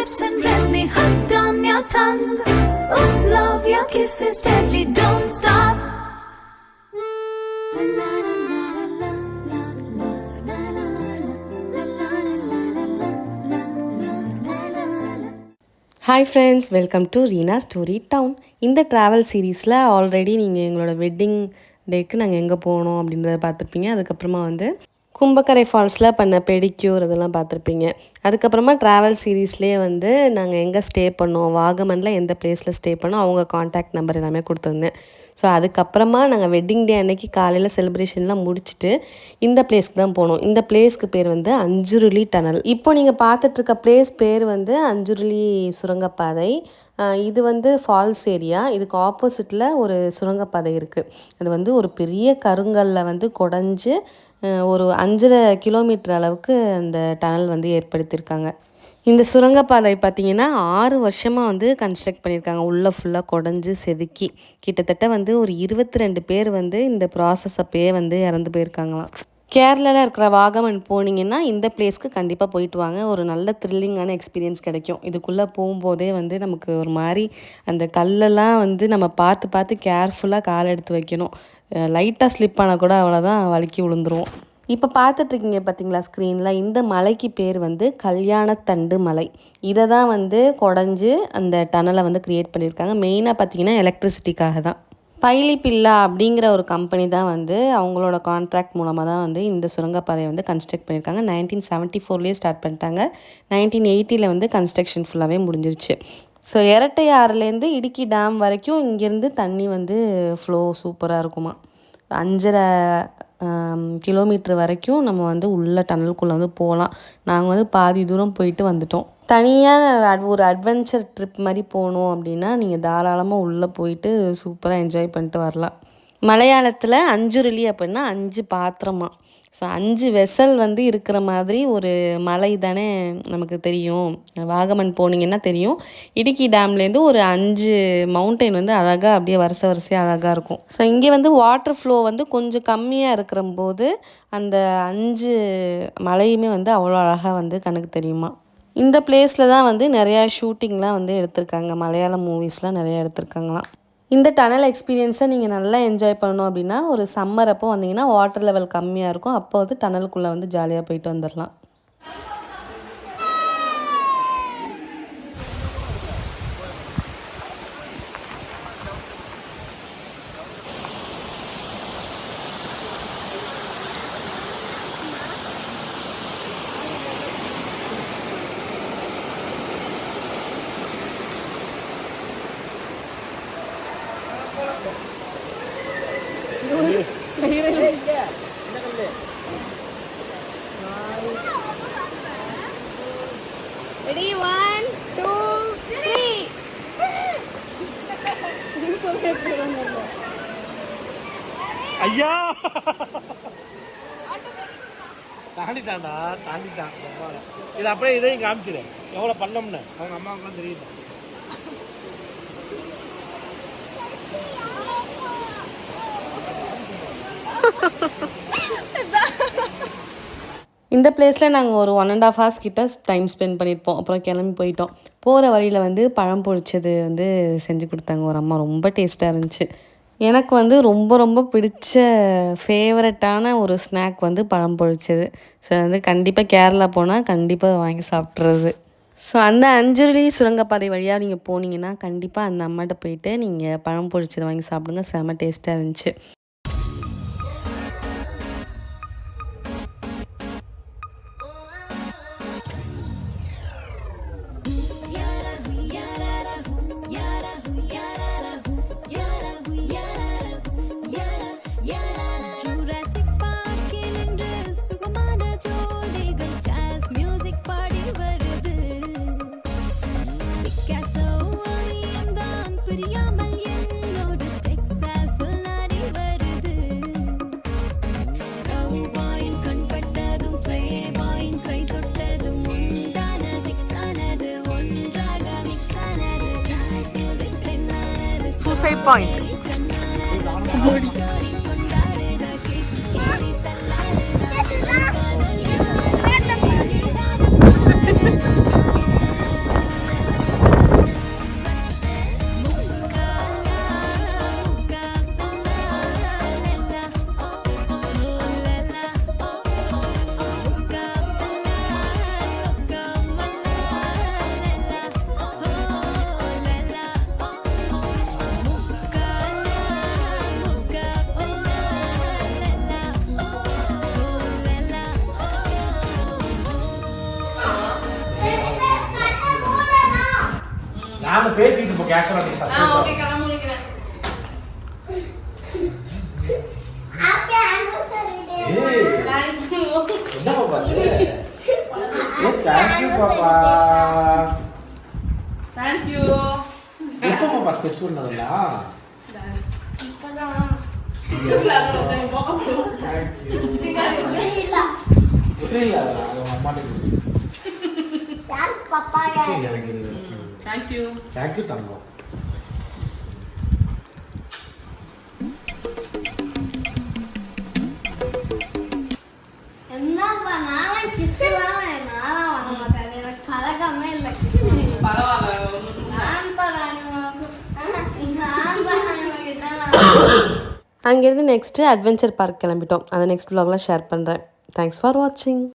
lips and dress me hooked on your tongue. Oh, love, your kiss is deadly, don't stop. Hi friends, welcome to Reena story town. இந்த travel சீரீஸில் already நீங்கள் எங்களோட wedding டேக்கு நாங்கள் எங்கே போனோம் அப்படின்றத பார்த்துருப்பீங்க. அதுக்கப்புறமா வந்து கும்பக்கரை ஃபால்ஸில் பண்ண பெடிக்யூர் இதெல்லாம் பார்த்துருப்பீங்க. அதுக்கப்புறமா ட்ராவல் சீரீஸ்லேயே வந்து நாங்கள் எங்கே ஸ்டே பண்ணோம், வாகமனில் எந்த பிளேஸில் ஸ்டே பண்ணோம், அவங்க காண்டாக்ட் நம்பர் எல்லாமே கொடுத்துருந்தேன். ஸோ அதுக்கப்புறமா நாங்கள் வெட்டிங் டே அன்னைக்கு காலையில் செலிப்ரேஷன்லாம் முடிச்சுட்டு இந்த பிளேஸ்க்கு தான் போனோம். இந்த பிளேஸ்க்கு பேர் வந்து அஞ்சுருளி டனல். இப்போ நீங்கள் பார்த்துட்ருக்க பிளேஸ் பேர் வந்து அஞ்சுருளி சுரங்கப்பாதை. இது வந்து ஃபால்ஸ் ஏரியா. இதுக்கு ஆப்போசிட்டில் ஒரு சுரங்கப்பாதை இருக்குது. அது வந்து ஒரு பெரிய கருங்கல்ல வந்து குடஞ்சி ஒரு 5.5 கிலோமீட்டர் அளவுக்கு அந்த டனல் வந்து ஏற்படுத்தியிருக்காங்க. இந்த சுரங்கப்பாதை பார்த்திங்கன்னா 6 வருஷமாக வந்து கன்ஸ்ட்ரக்ட் பண்ணியிருக்காங்க. உள்ளே ஃபுல்லாக குடஞ்சி செதுக்கி கிட்டத்தட்ட வந்து ஒரு 22 பேர் வந்து இந்த ப்ராசஸ் அப்பயே வந்து இறந்து போயிருக்காங்களாம். கேரளாவில் இருக்கிற வாகமன் போனீங்கன்னா இந்த பிளேஸ்க்கு கண்டிப்பாக போயிட்டு வாங்க. ஒரு நல்ல த்ரில்லிங்கான எக்ஸ்பீரியன்ஸ் கிடைக்கும். இதுக்குள்ளே போகும்போதே வந்து நமக்கு ஒரு மாதிரி அந்த கல்லெல்லாம் வந்து நம்ம பார்த்து பார்த்து கேர்ஃபுல்லாக கால் எடுத்து வைக்கணும். லைட்டாக ஸ்லிப் ஆனால் கூட அவ்வளோதான் வழுக்கி விழுந்துருவோம். இப்போ பார்த்துட்ருக்கீங்க பார்த்தீங்களா ஸ்க்ரீனில், இந்த மலைக்கு பேர் வந்து கல்யாணத்தண்டு மலை. இதை தான் வந்து குடஞ்சி அந்த டனலை வந்து க்ரியேட் பண்ணியிருக்காங்க. மெயினாக பார்த்திங்கன்னா எலக்ட்ரிசிட்டிக்காக தான். பைலிப்பில்லா அப்படிங்கிற ஒரு கம்பெனி தான் வந்து அவங்களோட கான்ட்ராக்ட் மூலமாக தான் வந்து இந்த சுரங்கப்பாதையை வந்து கன்ஸ்ட்ரக்ட் பண்ணியிருக்காங்க. 1974 ஸ்டார்ட் பண்ணிட்டாங்க. 1980 வந்து கன்ஸ்ட்ரக்ஷன் ஃபுல்லாகவே முடிஞ்சிருச்சு. ஸோ இரட்டை ஆறுலேருந்து இடுக்கி டேம் வரைக்கும் இங்கேருந்து தண்ணி வந்து ஃப்ளோ சூப்பராக இருக்குமா. 5.5 கிலோமீட்டர் வரைக்கும் நம்ம வந்து உள்ள டனலுக்குள்ளே வந்து போகலாம். நாங்கள் வந்து பாதி தூரம் போயிட்டு வந்துட்டோம். தனியாக ஒரு அட்வென்ச்சர் ட்ரிப் மாதிரி போகணும் அப்படின்னா நீங்கள் தாராளமாக உள்ளே போயிட்டு சூப்பராக என்ஜாய் பண்ணிட்டு வரலாம். மலையாளத்தில் அஞ்சுருளி அப்படின்னா 5 பாத்திரமா. ஸோ 5 வெசல் வந்து இருக்கிற மாதிரி ஒரு மலை தானே நமக்கு தெரியும். வாகமன் போனீங்கன்னா தெரியும். இடுக்கி டேம்லேருந்து ஒரு 5 மவுண்டைன் வந்து அழகாக அப்படியே வரிசையாக அழகாக இருக்கும். ஸோ இங்கே வந்து வாட்டர் ஃப்ளோ வந்து கொஞ்சம் கம்மியாக இருக்கிற போது அந்த 5 மலையுமே வந்து அவ்வளோ அழகாக வந்து கணக்கு தெரியுமா. இந்த பிளேஸில் தான் வந்து நிறையா ஷூட்டிங்லாம் வந்து எடுத்திருக்காங்க. மலையாளம் மூவிஸ்லாம் நிறையா எடுத்திருக்காங்களாம். இந்த டனல் எக்ஸ்பீரியன்ஸை நீங்கள் நல்லா என்ஜாய் பண்ணணும் அப்படின்னா ஒரு சம்மர் அப்போ வந்தீங்கன்னா வாட்டர் லெவல் கம்மியாக இருக்கும். அப்போ வந்து டனலுக்குள்ளே வந்து ஜாலியாக போயிட்டு வந்துடலாம். Ready, 1, 2, 3. ஐயா தாண்டிட்டான்டா, தாண்டிட்டான். இது அப்படியே இதையும் காமிச்சிடு எவ்வளோ பண்ணோம்னு அவங்க அம்மாவுக்குலாம் தெரியுது. இந்த பிளேஸில் நாங்கள் ஒரு 1.5 hours கிட்ட டைம் ஸ்பெண்ட் பண்ணியிருப்போம். அப்புறம் கிளம்பி போயிட்டோம். போகிற வழியில் வந்து பழம் பொரிச்சது வந்து செஞ்சு கொடுத்தாங்க ஒரு அம்மா. ரொம்ப டேஸ்ட்டாக இருந்துச்சு. எனக்கு வந்து ரொம்ப ரொம்ப பிடிச்ச ஃபேவரட்டான ஒரு ஸ்நாக் வந்து பழம் பொரிச்சது. ஸோ வந்து கண்டிப்பாக கேரளா போனால் கண்டிப்பாக வாங்கி சாப்பிட்றது. ஸோ அந்த அஞ்சுருளி சுரங்கப்பாதை வழியாக நீங்கள் போனீங்கன்னா கண்டிப்பாக அந்த அம்மாட்ட போயிட்டு நீங்கள் பழம் பொரிச்சது வாங்கி சாப்பிடுங்க. செம்ம டேஸ்ட்டாக இருந்துச்சு. Suicide point. நாங்க பேசிட்டு இப்போ கேஷுவலா நீ சர்ப்ரைஸ். ஓகே கண்ண மூடிக்கிறேன். ஹாப்பி ஆனிவர்சரி டே. ஏய் Thank you. என்ன பாப்பா இது? Thank you பாப்பா. Thank you. எப்போ பாப்பா ஸ்கெட்ச் பண்ணதா? இப்பதான் Thank you. புரியல அவங்க அம்மாட்ட. யார் பாப்பாயா? எனக்கு Thank you. Thank you தங்கம். என்னப்பா நானும் கிஸ்லாம் நானும் வாங்க மாட்டேன். எனக்கு பழக்கமே இல்லை கிஸ். பரவாயில்ல. நான் பரானு அங்கேருந்து நெக்ஸ்ட்டு அட்வென்ச்சர் பார்க் கிளம்பிட்டோம். அதை நெக்ஸ்ட் vlogல ஷேர் பண்ணுறேன். தேங்க்ஸ் ஃபார் வாட்சிங்.